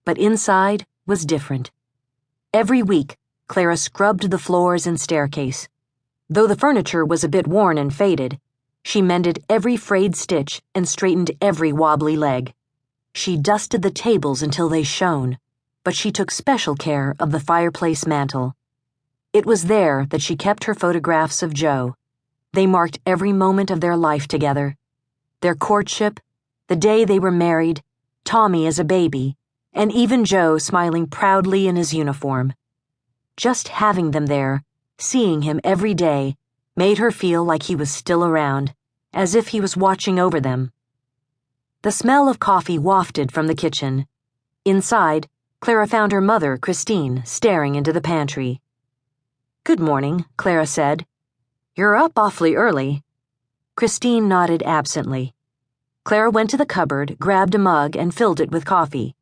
but inside was different. Every week, Clara scrubbed the floors and staircase. Though the furniture was a bit worn and faded, she mended every frayed stitch and straightened every wobbly leg. She dusted the tables until they shone, but she took special care of the fireplace mantel. It was there that she kept her photographs of Joe. They marked every moment of their life together. Their courtship, the day they were married, Tommy as a baby, and even Joe smiling proudly in his uniform. Just having them there, seeing him every day, made her feel like he was still around, as if he was watching over them. The smell of coffee wafted from the kitchen. Inside, Clara found her mother, Christine, staring into the pantry. "Good morning," Clara said. "You're up awfully early." Christine nodded absently. Clara went to the cupboard, grabbed a mug, and filled it with coffee.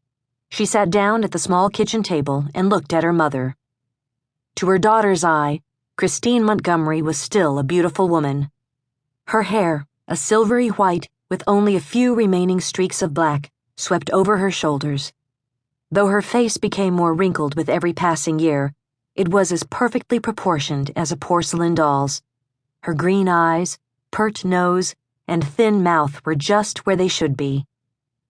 She sat down at the small kitchen table and looked at her mother. To her daughter's eye, Christine Montgomery was still a beautiful woman. Her hair, a silvery white with only a few remaining streaks of black, swept over her shoulders. Though her face became more wrinkled with every passing year, it was as perfectly proportioned as a porcelain doll's. Her green eyes, pert nose, and thin mouth were just where they should be.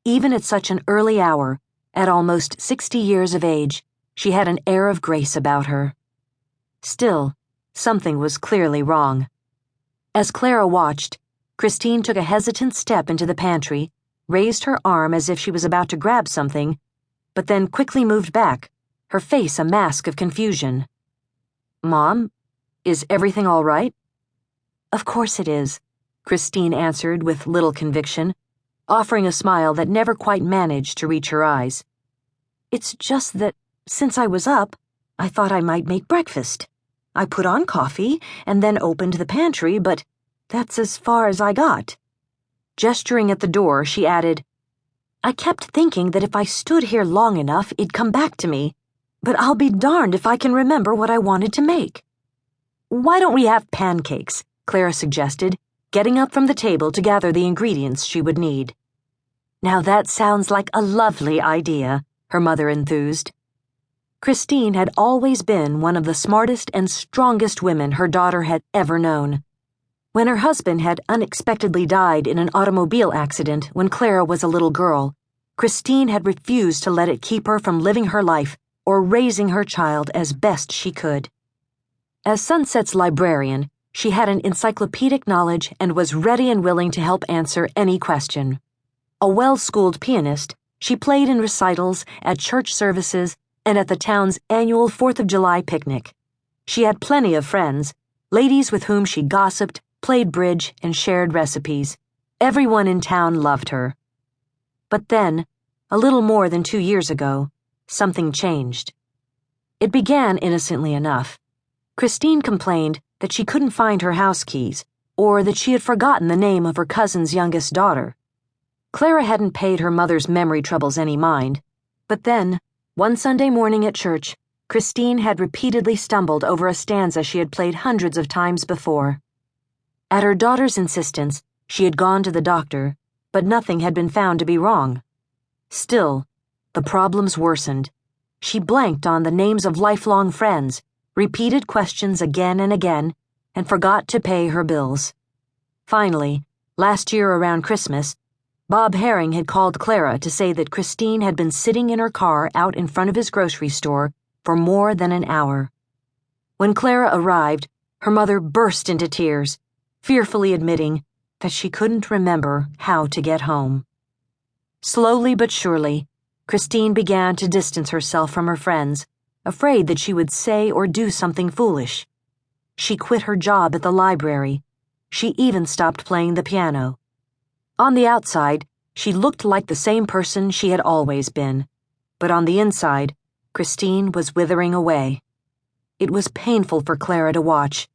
Even at such an early hour, at almost 60 years of age, she had an air of grace about her. Still, something was clearly wrong. As Clara watched, Christine took a hesitant step into the pantry, raised her arm as if she was about to grab something, but then quickly moved back, her face a mask of confusion. "Mom, is everything all right?" "Of course it is," Christine answered with little conviction, offering a smile that never quite managed to reach her eyes. "It's just that, since I was up, I thought I might make breakfast. I put on coffee and then opened the pantry, but that's as far as I got." Gesturing at the door, she added, "I kept thinking that if I stood here long enough, it'd come back to me, but I'll be darned if I can remember what I wanted to make." "Why don't we have pancakes?" Clara suggested, getting up from the table to gather the ingredients she would need. "Now that sounds like a lovely idea," her mother enthused. Christine had always been one of the smartest and strongest women her daughter had ever known. When her husband had unexpectedly died in an automobile accident when Clara was a little girl, Christine had refused to let it keep her from living her life or raising her child as best she could. As Sunset's librarian, she had an encyclopedic knowledge and was ready and willing to help answer any question. A well-schooled pianist, she played in recitals, at church services, and at the town's annual 4th of July picnic. She had plenty of friends, ladies with whom she gossiped, played bridge, and shared recipes. Everyone in town loved her. But then, a little more than 2 years ago, something changed. It began innocently enough. Christine complained that she couldn't find her house keys, or that she had forgotten the name of her cousin's youngest daughter. Clara hadn't paid her mother's memory troubles any mind, but then, one Sunday morning at church, Christine had repeatedly stumbled over a stanza she had played hundreds of times before. At her daughter's insistence, she had gone to the doctor, but nothing had been found to be wrong. Still, the problems worsened. She blanked on the names of lifelong friends, repeated questions again and again, and forgot to pay her bills. Finally, last year around Christmas, Bob Herring had called Clara to say that Christine had been sitting in her car out in front of his grocery store for more than an hour. When Clara arrived, her mother burst into tears, fearfully admitting that she couldn't remember how to get home. Slowly but surely, Christine began to distance herself from her friends, afraid that she would say or do something foolish. She quit her job at the library. She even stopped playing the piano. On the outside, she looked like the same person she had always been, but on the inside, Christine was withering away. It was painful for Clara to watch.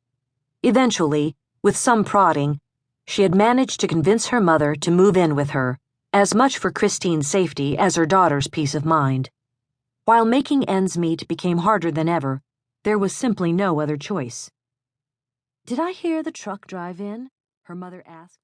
Eventually, with some prodding, she had managed to convince her mother to move in with her, as much for Christine's safety as her daughter's peace of mind. While making ends meet became harder than ever, there was simply no other choice. "Did I hear the truck drive in?" her mother asked.